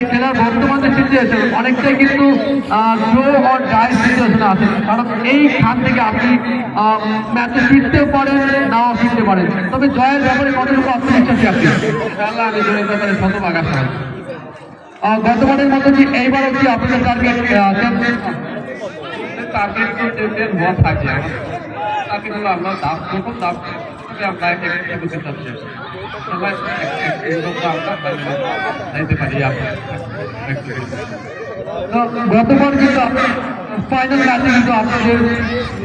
খেলার বর্তমান যে সিচুয়েশন অনেকটাই কিন্তু ড্র অর ডাই সিচুয়েশন আছে, কারণ এইখান থেকে আপনি ম্যাচে ফিরতেও পারেন নাও ফিরতে পারেন, তবে জয়ের ব্যাপারে কতটুকু আত্মবিশ্বাসী আপনি? ইনশাআল্লাহ আমি জয়ের ব্যাপারে শতভাগ আশা। গতবারের মতো কি এইবারও কি আপনাদের টার্গেট টার্গেট তো চ্যাম্পিয়ন হওয়া থাকে, আমার টার্গেট হলো আমরা প্রথম ধাপ থেকে আমরা একটু চাচ্ছি সবাই আমরা যাইতে পারি। গতবার কিন্তু ফাইনাল ম্যাচে কিন্তু আপনাদের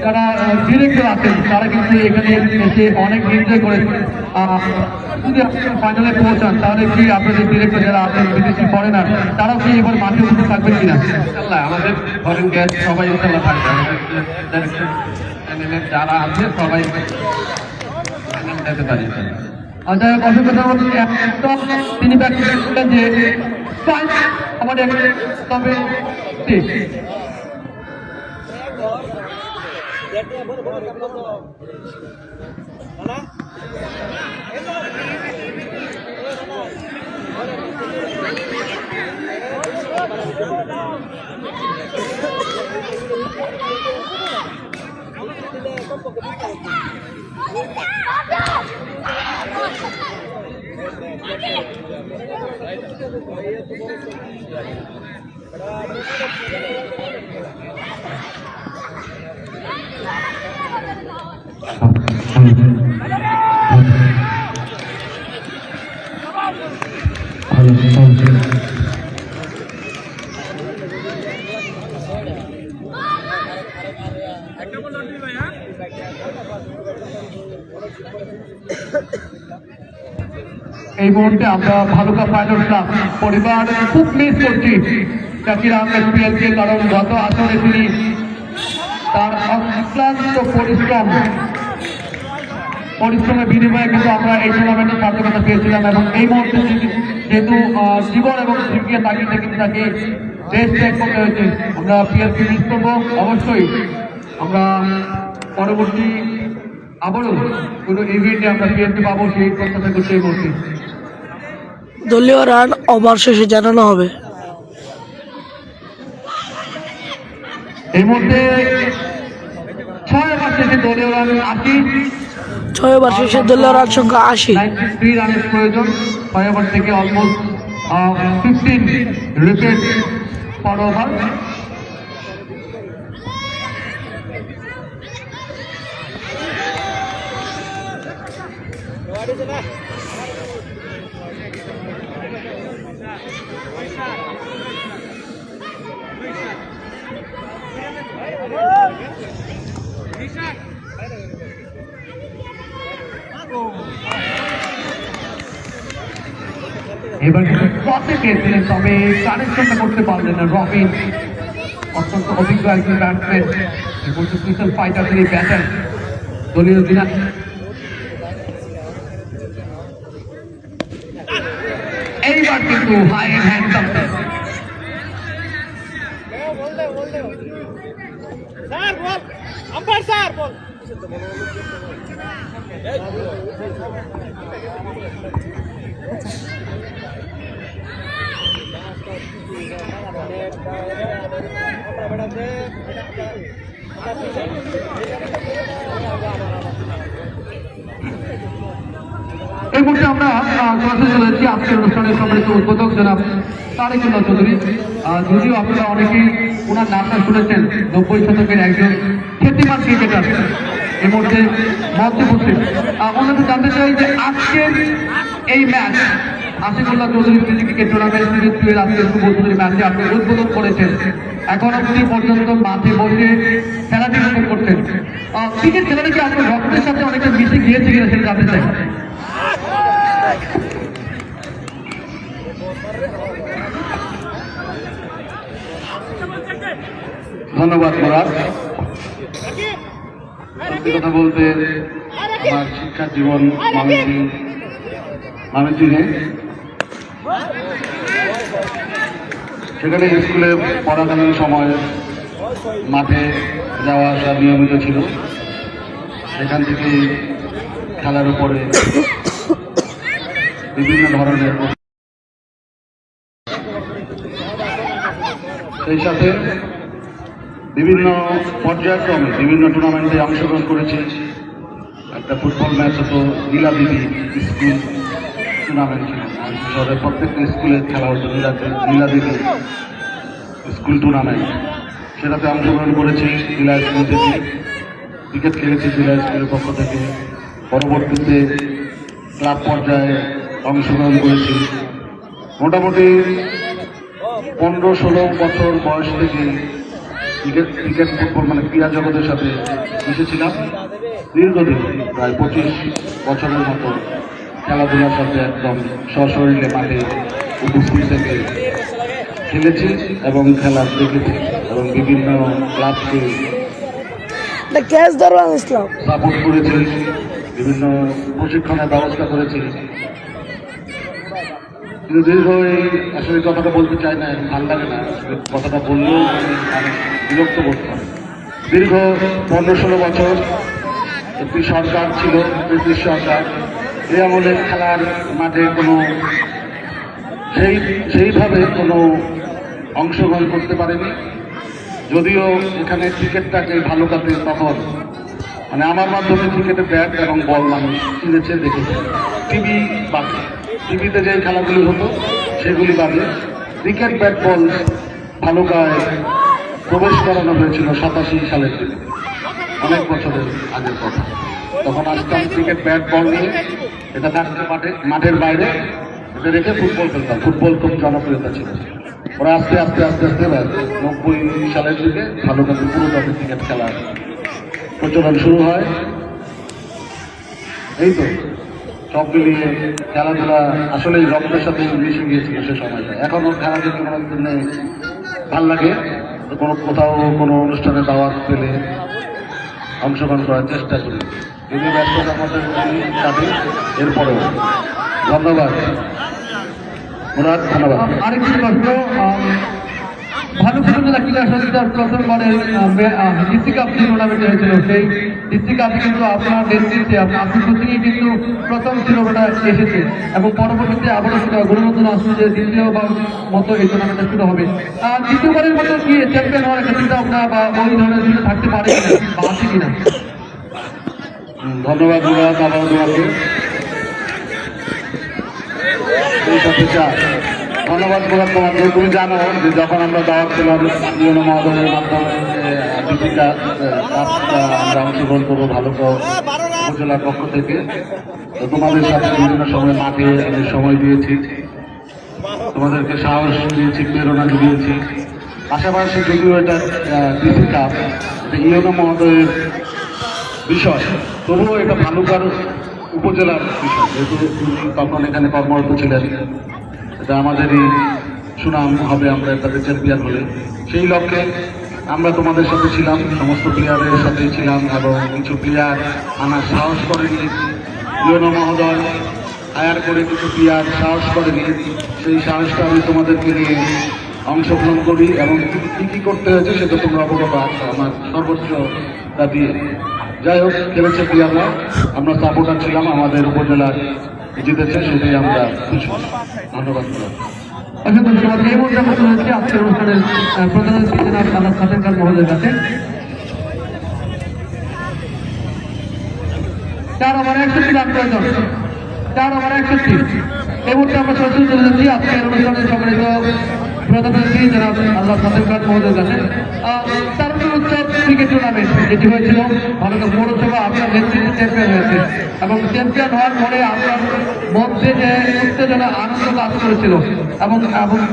যারা ডিরেক্টর আছেন তারা কিন্তু এখানে এসে অনেক এনজয় করেছে। যদি আপনারা ফাইনালে পৌঁছান তাহলে কি আপনাদের ডিরেক্টর যারা আছেন বিদেশি ফরেনার তারাও কি এবার মাঠে উপস্থিত থাকবেন কিনা? ইনশাআল্লাহ আমাদের ফরেন গেস্ট সবাই ইনশাআল্লাহ থাকবে, আমাদের যারা আছে সবাই যেতে পারি। আচ্ছা, অসংখ্য ধন্যবাদ। তিনি ব্যাখ্যা করলেন যে আমাদের তবে এই মুহূর্তে আমরা ভালুকা পাইলট ক্লাব পরিবার খুব মিস করছি জাকির আহমেদ পিএলকে, কারণ গত আসরে তিনি তার অক্লান্ত পরিশ্রমের বিনিময়ে কিন্তু আমরা এই টুর্নামেন্টে সার্থকতা পেয়েছিলাম, এবং এই মুহূর্তে যেহেতু জীবন এবং ঝুঁকিয়ে তাকিয়ে কিন্তু তাকে বেশ ত্যাগ করতে হয়েছে। আমরা পিএলকে মিস করবো অবশ্যই। আমরা পরবর্তী আবারও কোনো ইভেন্টে আমরা পিএলকে পাবো সেই প্রত্যাশা করতে এই মুহূর্তে। দলীয় রান ওভার শেষে জানানো হবে। এই মুহূর্তে 6 ওভার শেষে দলীয় রান 80, 6 ওভার শেষে দলীয় রান সংখ্যা 80। 93 রানের প্রয়োজন 6 ওভার থেকে, অলমোস্ট 15 উইকেট পার ওভার। এবার কিন্তু টসে পেয়েছিলেন, তবে কানেকশনটা করতে পারলেন না রবিন, অত্যন্ত অভিজ্ঞ একজন ব্যাটসম্যান এবং স্পেশাল ফাইটারদের এই ব্যাটার দলীয় অধিনায়ক। এইবার কিন্তু হাই হ্যান্ড এই মুহূর্তে আমরা ক্লাসে চলে যাচ্ছি আজকের অনুষ্ঠানের সম্মানিত উদ্বোধক জনাব তারেকুল্লাহ চৌধুরী। যদিও আপনারা অনেকেই ওনার নামটা শুনেছেন, 90 শতকের একজন খ্যাতিমান ক্রিকেটার এই মুহূর্তে মঞ্চে উপস্থিত। ওনাকে জানতে চাই যে আজকের এই match Ashikullah Chowdhury cricket tournament series 2 এর আজকের শুভ উদ্বোধনী ম্যাচে আপনি উদ্বোধন করেছেন, এখন অবধি পর্যন্ত মাঠে বসে খেলাটি উপভোগ করছেন। ক্রিকেট খেলাটা কি আপনার রক্তের সাথে অনেকটা মিশে গিয়েছে কিনা সেটা জানতে চাই। ধন্যবাদ মুরাদ। কথা বলতে আমার শিক্ষা জীবন ময়মনসিংহে, সেখানে স্কুলে পড়াকালীন সময় মাঠে যাওয়া আসা নিয়মিত ছিল। সেখান থেকে খেলার উপরে বিভিন্ন ধরনের সেই সাথে বিভিন্ন পর্যায়ক্রমে বিভিন্ন টুর্নামেন্টে অংশগ্রহণ করেছি। একটা ফুটবল ম্যাচ হতো লীলাদিদি স্কুল টুর্নামেন্ট ছিল, শহরের প্রত্যেকটা স্কুলে খেলা হতো লীলাদিদি স্কুল টুর্নামেন্ট, সেটাতে অংশগ্রহণ করেছি জেলা স্কুল থেকে। ক্রিকেট খেলেছি জেলা স্কুলের পক্ষ থেকে। পরবর্তীতে ক্লাব পর্যায়ে অংশগ্রহণ করেছি। মোটামুটি 15-16 বছর বয়স থেকে ক্রিকেট ফুটবল মানে ক্রীড়া জগতের সাথে মিশেছিলাম। দীর্ঘদিন প্রায় 25 বছরের মতো খেলাধুলার সাথে একদম সশরীরে মাঠে উপস্থিত থেকে খেলেছি এবং খেলা দেখেছি এবং বিভিন্ন ক্লাবকে ক্যাচ দারওয়ান ইসলাম সাপোর্ট করেছি, বিভিন্ন প্রশিক্ষণের ব্যবস্থা করেছি। কিন্তু দীর্ঘ আসলে কথাটা বলতে চাই না, ভালো লাগে না কথাটা বললেও আমি বিরক্ত বোধ করি। দীর্ঘ 15-16 বছর একটি সরকার ছিল, ব্রিটিশ সরকার। এই আমলে খেলার মাঠে কোনো সেইভাবে কোনো অংশগ্রহণ করতে পারেনি। যদিও এখানে ক্রিকেটটাকে ভালো কাটে তখন মানে আমার মাধ্যমে ক্রিকেটের ব্যাট এবং বল মানুষ চিনেছে, দেখেছে। টিভি বাদে, টিভিতে যে খেলাগুলি হতো সেগুলি বাদে ক্রিকেট ব্যাট বল ভালুকায় প্রবেশ করানো হয়েছিল 87 সালের দিকে, অনেক বছরের আগের কথা। তখন আসতাম ক্রিকেট ব্যাট বল নিয়ে, এটা থাকতে মাঠের বাইরে, এটা রেখে ফুটবল খেলতাম। ফুটবল খুব জনপ্রিয়তা ছিল। ওরা আস্তে আস্তে 90 সালের দিকে ভালুকাতে পুরো দলে ক্রিকেট খেলার প্রচলন শুরু হয়। এই তো সব মিলিয়ে খেলাধুলা আসলে রক্তের সাথে মিশে গিয়েছিল সে সময়টা। এখনও খেলা দেখতে আমার জন্য ভাল লাগে। কোথাও কোনো অনুষ্ঠানে দাওয়াত পেলে অংশগ্রহণ করার চেষ্টা করি, যদি ব্যস্ততার মধ্যে কাটে। এরপরেও ধন্যবাদ মুরাদ, ধন্যবাদ। আরেকটি প্রশ্ন, ভালুকা উপজেলা ক্রীড়া সংস্থার প্রথমবারের ডিসি কাপ যে টুর্নামেন্ট হয়েছিল, সেই ডিসি কাপে কিন্তু আপনার নেতৃত্বে আপনার কোচিংয়ে কিন্তু প্রথম শিরোপাটা এসেছে এবং পরবর্তীতে আবারও সেটা গণবন্ধন আসছে যে দ্বিতীয়বার মতো এই টুর্নামেন্টটা শুরু হবে। দ্বিতীয়বারের মতো কি চ্যাম্পিয়ন হওয়ার একটা চিন্তা ভাবনা বা ওই ধরনের কিছু থাকতে পারে কিনা বা আছে কিনা? ধন্যবাদ মুরাদ, আবারও তোমাকে। ধন্যবাদ মুরাদ তোমাকে। তুমি জানো যে যখন আমরা দাওয়াত ছিলাম ইউনো মহোদয়ের মাধ্যমে ডিসিটা কাপটা আমরা অংশগ্রহণ করবো ভালুকা উপজেলার পক্ষ থেকে, তো তোমাদের সাথে বিভিন্ন সময় মাঠে আমি সময় দিয়েছি, তোমাদেরকে সাহস দিয়েছি, প্রেরণা দিয়েছি। পাশাপাশি যদিও এটা ডিসি কাপ, এটা ইউনো মহোদয়ের বিষয়, তবুও এটা ভালুকার উপজেলার বিষয়, যেহেতু তুমি তখন এখানে কর্মরত ছিলেন। এটা আমাদেরই সুনাম হবে আমরা তাদের চ্যাম্পিয়ন হলে। সেই লক্ষ্যে আমরা তোমাদের সাথে ছিলাম, সমস্ত প্লেয়ারের সাথে ছিলাম এবং কিছু প্লেয়ার আনার সাহস করেনি ইউনো মহোদয়, হায়ার করে কিছু প্লেয়ার সাহস করেনি। সেই সাহসটা আমি তোমাদেরকে নিয়ে অংশগ্রহণ করি এবং কী কী করতে হয়েছে সেটা তোমরা অবগত আছো আমার সর্বোচ্চটা দিয়ে। যাই হোক, খেলেছে প্লেয়াররা, আমরা সাপোর্টার ছিলাম, আমাদের উপজেলার জিতেছে, সেটাই আমরা খুশি। ধন্যবাদ। অসংখ্য ধন্যবাদ। এই মুহূর্তে আমরা চলে যাচ্ছি আজকের অনুষ্ঠানের প্রধান অতিথি জনাব আল্লাহ খাতেন খান মহোদয়ের কাছে। 4 ওভার 61 রান প্রয়োজন, 4 ওভার 61। এই মুহূর্তে আমরা সরাসরি চলে যাচ্ছি আজকের অনুষ্ঠানের সম্মানিত প্রধান অতিথি জনাব আল্লাহ খাতেন খান মহোদয়ের কাছে। তারুণ্য উৎসব ক্রিকেট টুর্নামেন্ট যেটি হয়েছিল ভালুকা পৌরসভা আপনার নেতৃত্বে চ্যাম্পিয়ন হয়েছে এবং চ্যাম্পিয়ন হওয়ার পরে আপনার মধ্যে যে উত্তেজনা আনন্দ কাজ করেছিল এবং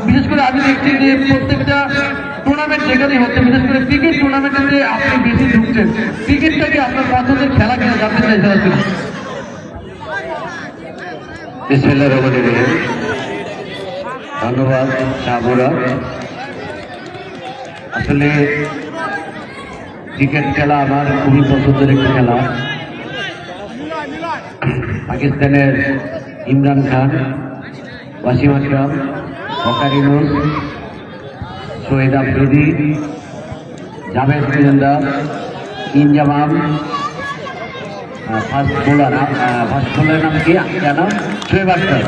বিশেষ করে আমি দেখছি যে প্রত্যেকটা টুর্নামেন্ট যেখানেই হচ্ছে, বিশেষ করে ক্রিকেট টুর্নামেন্টে আপনি বেশি ঢুকছেন। ক্রিকেটটাকে আপনার পছন্দের খেলা কিনা জানতে চাই সরাসরি। ধন্যবাদ শাহবুরা। আসলে ক্রিকেট খেলা আমার খুবই পছন্দের একটি খেলা। পাকিস্তানের ইমরান খান, ওয়াসিম আকরাম, ওকারিনুল, শহীদ আফ্রিদি, জাভেদ মিরান্দার, ইনজামাম, ফাস্ট বোলারের নাম কি জানো? শোয়েব আখতার।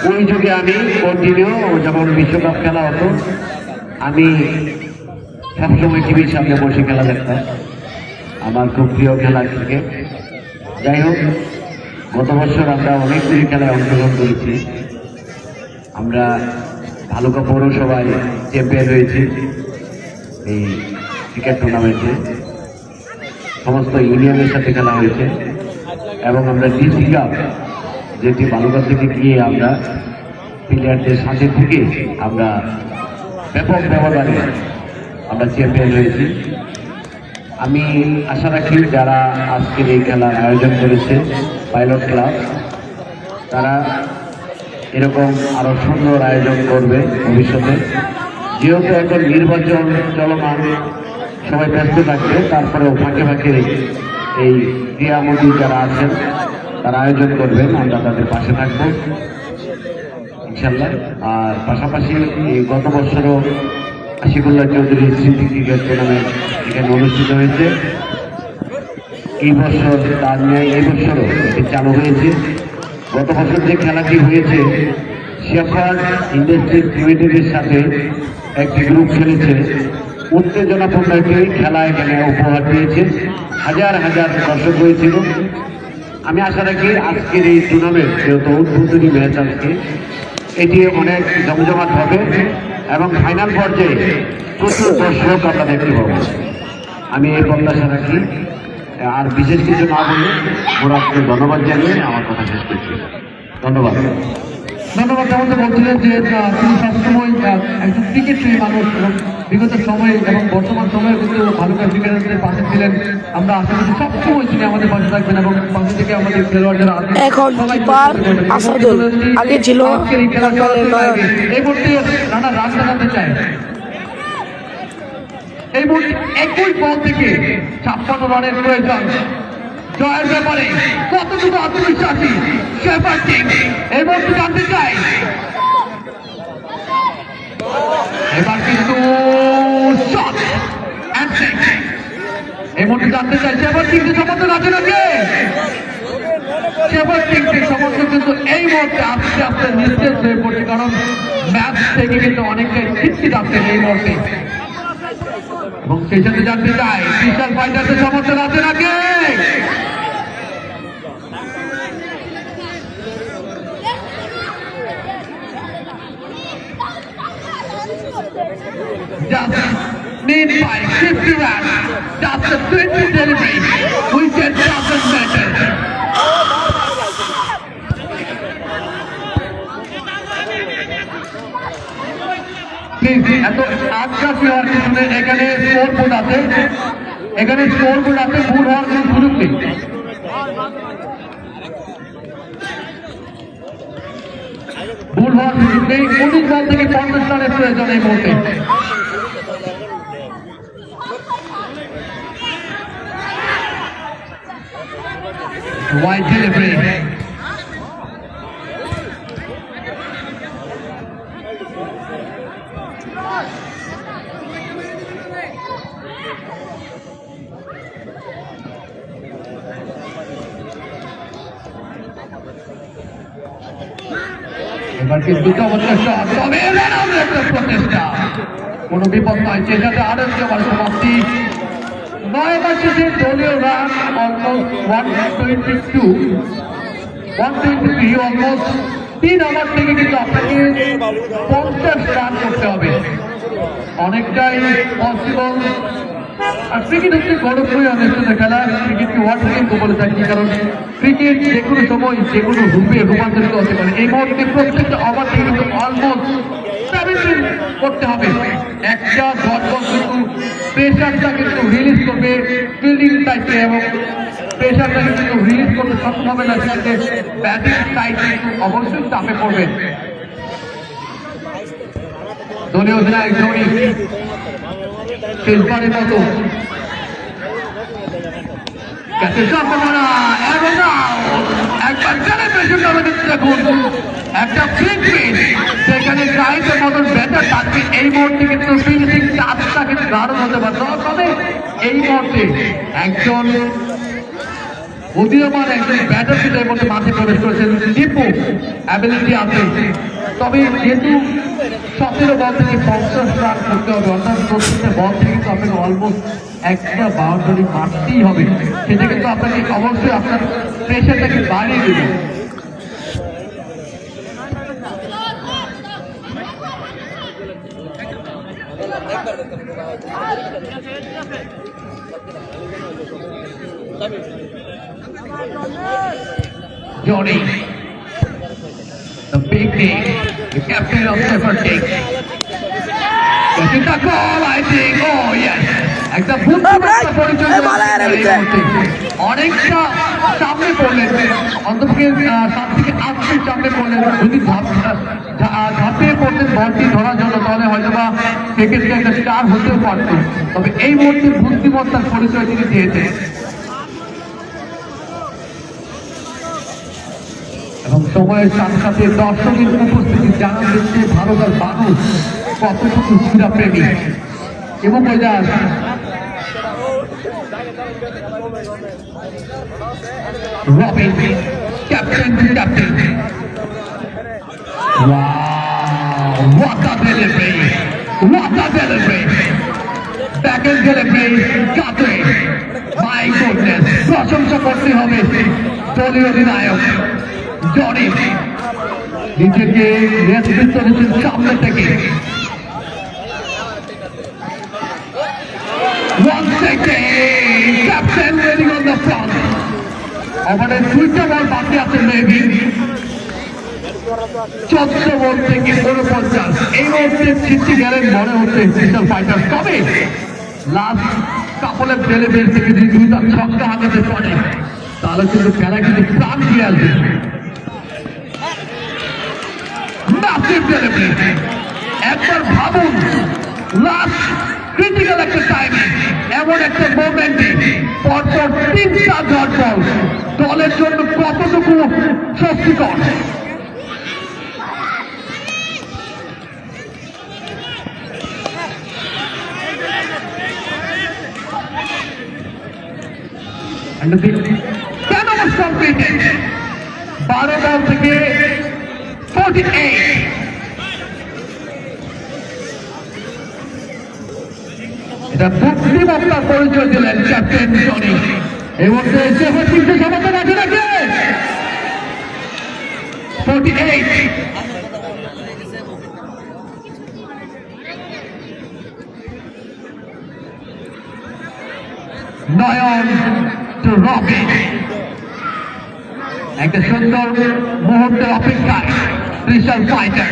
ওই যুগে আমি কন্টিনিউ যখন বিশ্বকাপ খেলা হতো আমি সবসময় টিভির সামনে বসে খেলা দেখতাম। আমার খুব প্রিয় খেলা ক্রিকেট। যাই হোক, গত বছর আমরা অনেকগুলি খেলায় অংশগ্রহণ করেছি। আমরা ভালুকা পৌরসভায় চ্যাম্পিয়ন হয়েছি এই ক্রিকেট টুর্নামেন্টে। সমস্ত ইউনিয়নের সাথে খেলা হয়েছে এবং আমরা ডিস্ট্রিক্ট কাপ, যেটি ভালুকা থেকে গিয়ে আমরা প্লেয়ারদের সাথে থেকে আমরা ব্যাপক ব্যবধানে আমরা চ্যাম্পিয়ন হয়েছি। আমি আশা রাখি যারা আজকের এই খেলার আয়োজন করেছে পাইলট ক্লাব, তারা এরকম আরো সুন্দর আয়োজন করবে ভবিষ্যতে। যেহেতু এখন নির্বাচন চলমান, সবাই ব্যস্ত থাকবে, তারপরেও ফাঁকে ফাঁকে এই ক্রীড়ামন্ত্রী যারা আছেন তারা আয়োজন করবেন, আমরা তাদের পাশে থাকবো ইনশাল্লাহ। আর পাশাপাশি গত বছরও আশিকুল্লাহ চৌধুরী স্মৃতি ক্রিকেট টুর্নামেন্ট এখানে অনুষ্ঠিত হয়েছে। এই বছর তার ন্যায় এই বছরও এটি চালু হয়েছে। গত বছর যে খেলাটি হয়েছে, শেফার্ড ইন্ডাস্ট্রিজ লিমিটেডের সাথে একটি গ্রুপ খেলেছে। উত্তেজনাপূর্ণ একটি খেলা এখানে উপহার দিয়েছে, হাজার হাজার দর্শক হয়েছিল। আমি আশা রাখি আজকের এই টুর্নামেন্ট, যেহেতু উদ্বোধনী ম্যাচ আজকে, এটি অনেক জমজমাট হবে এবং ফাইনাল পর্যায়ে প্রচুর দর্শক আমরা দেখতে পাবো। আমি এই প্রত্যাশা রাখি। আর বিশেষ কিছু না বলে মোরাদকে ধন্যবাদ জানিয়ে আমার কথা শেষ করছি। ধন্যবাদ। ধন্যবাদ। যেমন বলছিলেন যে তিনি সবসময় একজন ক্রিকেট প্রিয় মানুষ এবং বিগত সময়ে এবং বর্তমান সময়ে কিন্তু ভালুকা ক্রিকেটারদের পাশে ছিলেন। আমরা আশা করি সবসময় তিনি আমাদের পাশে থাকবেন এবং পাশে থেকে আমাদের খেলোয়াড় যারা আছেন এখন কিপার আসাদুল, আগে ছিল এই মুহূর্তে রানা রান জানাতে চায়। এই মুহূর্তে একই বল থেকে 56 রানের প্রয়োজন। জয়ের ব্যাপারে কতটুকু আত্মবিশ্বাসী শেফার্ড কিং এই মুহূর্তে জানতে চাই। এবার কিন্তু এই মুহূর্তে জানতে চাই শেফার্ড কিংকে সমর্থন আছে নাকি? শেফার্ড কিংকে সমর্থন কিন্তু এই মুহূর্তে আস্তে আস্তে নিস্তেজ হয়ে পড়ছে, কারণ ম্যাচ থেকে কিন্তু অনেকটাই ছিটকে যাচ্ছে এই মুহূর্তে। এবং সেই সাথে জানতে চাই ক্রিস্টাল ফাইটার্সের সমর্থন আছে নাকি? Just made by 50 runs, just a 20 delivery, wicket doesn't matter. এত আগ্রাসী হওয়ার পিছনে এখানে স্কোর বোর্ড আছে, ভুল হওয়ার কোনো সুযোগ নেই। ভুল হওয়ার সুযোগ নেই। 19 বল থেকে 50 রানের প্রয়োজন এই মুহূর্তে। Wide delivery. এবার কিন্তু চমৎকার শট, তবে একটা প্রচেষ্টা, কোনো বিপদ নয়। চেষ্টাতে আরেকটি আমার সমাপ্তি। 9 ওভার শেষে দলীয় রান অলমোস্ট 123, অলমোস্ট 3 ওভার থেকে কিন্তু আপনাকে 50 রান করতে হবে, অনেকটাই পসিবল। আর ক্রিকেট হচ্ছে গৌরবময় অনেকটা খেলা, ক্রিকেটকে ওয়ার্ল্ড গেম বলে থাকি, কারণ ক্রিকেট যে কোনো সময় যে কোনো রূপে রূপান্তরিত হতে পারে। এই মুহূর্তে প্রত্যেকটা ওভার থেকে কিন্তু অলমোস্ট 17 করতে হবে। একটা শট বল কিন্তু প্রেশারটা কিন্তু রিলিজ করবে ফিল্ডিং সাইডে, এবং প্রেশারটা কিন্তু রিলিজ করতে সক্ষম হবে না, সেক্ষেত্রে ব্যাটিং সাইড কিন্তু অবশ্যই চাপে পড়বে। দলীয় অধিনায়ক ধোনি শেষবারের মতো একবার দেখুন, একটা সেখানে গাইডের মতন ব্যাটার থাকবে। এই মুহূর্তে কিন্তু ফিনিশিং চাপটা কিন্তু দারুণ হতে পারে, তবে এই মুহূর্তে একজন উদীয়মান একজন ব্যাটার পিটার মধ্যে মাঠে প্রবেশ করেছেন। দীপু অ্যাবিলিটি আছে, তবে যেহেতু 17 বল থেকে 50 রান করতে হবে, অর্থাৎ প্রত্যেকটা বল থেকে কিন্তু আপনাকে অলমোস্ট একটা বাউন্ডারি মারতেই হবে, সেটা কিন্তু আপনাকে অবশ্যই আপনার প্রেশারটাকে বাড়িয়ে দেবে। Johnny, the big name, the captain of Shepherd King. Getting the goal, I think. Oh yes. একটা বুদ্ধিমত্তা পরিচয় অনেকটা সামনে পড়লেন, অন্তপক্ষে 7 থেকে 8 ফিট সামনে পড়লেন। যদি ঝাঁপিয়ে পড়তেন বলটি ধরার জন্য, তাহলে হয়তো বা সেক্ষেত্রে একটা স্টার হতেও পারত। তবে এই মুহূর্তে বুদ্ধিমত্তার পরিচয় তিনি দিয়েছেন এবং সময়ের সাথে সাথে দর্শকের উপস্থিতি জানান দিচ্ছে ভারতের মানুষ কতটুকু ক্রীড়া প্রেমী এবং Robin captain captain what a delivery, what a delivery, back and delivery, কাটে, my goodness, প্রশংসা করতে হবে দলীয় অধিনায়ক জনি, নিজেকে নেতৃত্ব দিচ্ছেন সামনে থেকে। Once again, captain waiting on the front. আমাদের 2টা বল বাকি আছে মেবি, 14 বল থেকে 49। এই মুহূর্তে ছিটকে গেলেন মনে হচ্ছে ক্রিস্টাল ফাইটার্স। তবে লাস্ট কাপল অফ ডেলিভারি থেকে যদি 2টা ছক্কা হাঁকাতে পারে, তাহলে কিন্তু খেলা কিন্তু প্রাণ ফিরে আসবে। একবার ভাবুন, লাস্ট ক্রিটিক্যাল একটা টাইমে এমন একটা মোমেন্টে পরপর 3টা ডট বল দলের জন্য কতটুকু স্বস্তিকর। কেন কমপ্লিটেড 12 বল থেকে 48। এটা বুদ্ধিমত্তার পরিচয় দিলেন ক্যাপ্টেন জনি। এই মুহূর্তে শেফার্ড কিংসকে সমর্থন আছে নাকি 48। নয়ন টু রবিন, একটা সুন্দর মুহূর্তের অপেক্ষায় ক্রিস্টাল ফাইটার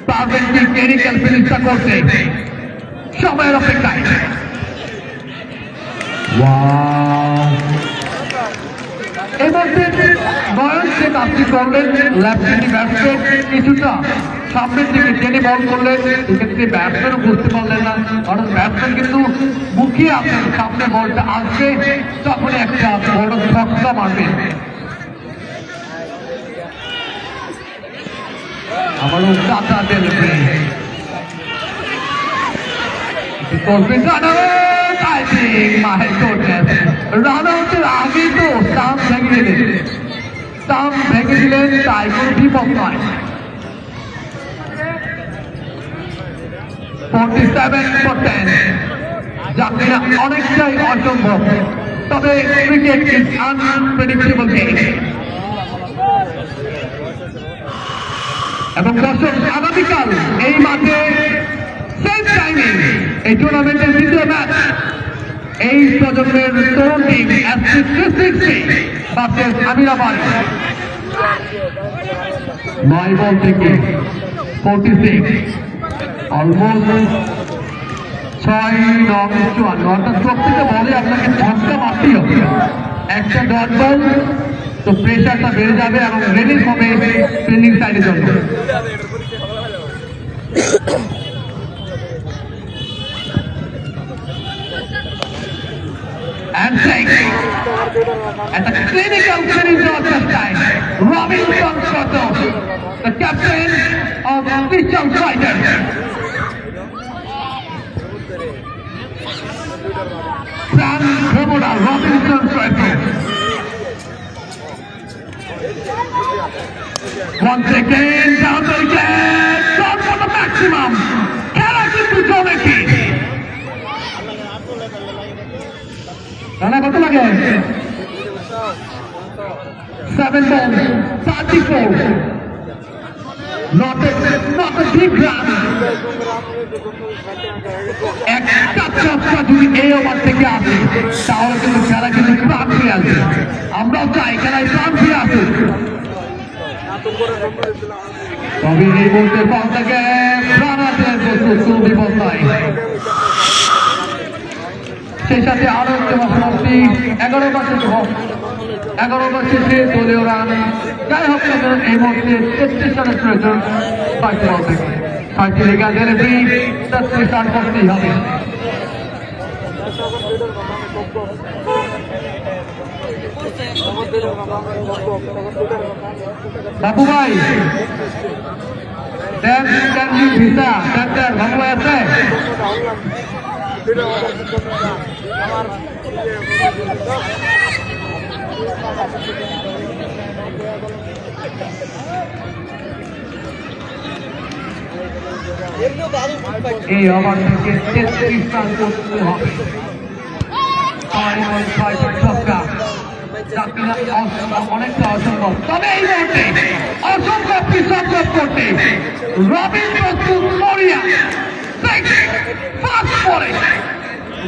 পারবেন কি ক্লিনিক্যাল ফিনিশটা করতে, সময়ের অপেক্ষায়। এই মধ্যে নয়ন যে কাজটি করলেন, লেফট হ্যান্ডি ব্যাটসম্যান কিছুটা সামনের দিকে টেনে বল করলেন, সেক্ষেত্রে ব্যাটসম্যানও বুঝতে পারলেন না, কারণ ব্যাটসম্যান কিন্তু মুখিয়ে আসেন সামনে বলটা আসবে, তখন একটা বড় ছক্কা মারবেন। আবারও টাটা ডেলিভারি, রানআউটের আগে তো স্টাম্প ভেঙে দিলেন, তাই কোনো বিপদ নয়। 47%, যা কিনা অনেকটাই অসম্ভব, তবে ক্রিকেট ইজ আনপ্রেডিক্টেবল গেম। এবং দর্শক, আগামীকাল এই মাঠে সেম টাইমে এই টুর্নামেন্টের দ্বিতীয় ম্যাচ, এই প্রজন্মের তরুণ টিম FC 360 ভার্সেস আমিরাবাদ। 9 বল থেকে 46, অলমোস্ট 6-54, অর্থাৎ প্রত্যেকটা বলে আপনাকে ছক্কা মারতেই হবে। একটা ডট বল তো প্রেশারটা বেড়ে যাবে এবং রেডিং হবে ফিল্ডিং সাইডের জন্য। And take at the clinical finish of the time, Robinson Soto, the captain of Crystal Fighters. প্রাণ ভ্রমণ opener, Robinson Crespo. Once again, down the again, shot for the maximum. খেলা কিন্তু চলেছে। রানা কত লাগে? 7 balls, 34. Not a deep run. একটা চক্কা যদি এই ওভার থেকে আসে তাহলে কিন্তু খেলা কিন্তু প্রাণ ফিরে আসবে। আমরাও চাই খেলায় প্রাণ ফিরে আসুক। তবে এই মুহূর্তে বল থেকে প্রাণ আসে প্রস্তুত বিপন্নায়। সেই সাথে আরো একটা সমাপ্তি 11 ওভার শেষে দলীয় রান যাই হোক না কেন এই মুহূর্তে 33 রানের প্রয়োজন 6টি বল থেকে। 6টি লেগা গেলে 33 রান করতেই হবে। বাবু ভাই ভিসা সেন্টার বাবু ভাই আছে? এই ওভার থেকে 33 রান করতে হবে। অনেকটা অসম্ভব, তবে এই মুহূর্তে অসম্ভবকে সম্ভব করতে রবিন প্রস্তুত মরিয়া পরে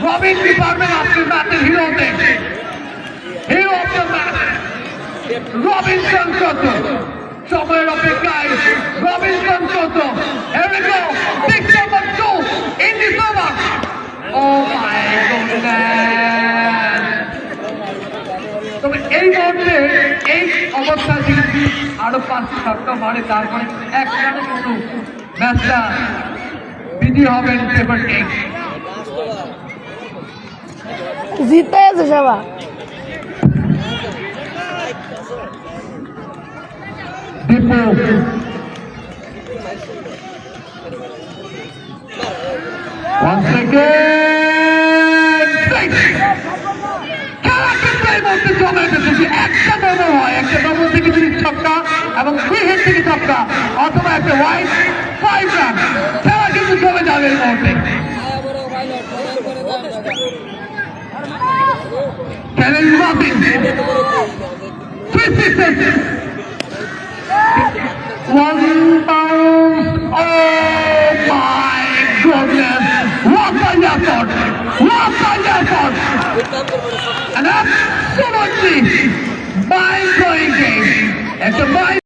রবিন কি পারবেন আজকের ম্যাচের হিরোতে? Hero of the match Robinson Chowdhury. সময়ের অপেক্ষায় Robinson Chowdhury. Here we go, 6 number 2 in this over. Oh my goodness! তবে এই মুহূর্তে এই অবস্থায় যদি আরো 5 ছক্কা মারে তারপরে এক রানে কিন্তু ম্যাচটা বিজয়ী হবেন পেপার টেক। জিতে আছে সবাই। দীপু once again খেলা কিন্তু এই মুহূর্তে জমে গেছে। একটা ডবল হয়, একটা ডবল থেকে যদি ছক্কা এবং 3 হিট থেকে ছক্কা অথবা একটা ওয়াইড 5 রান, খেলা কিন্তু জমে যাবে এই মুহূর্তে। Kellen Robin 3 1 bounce. Oh my goodness, what an effort, what an effort, an absolutely mind-blowing game.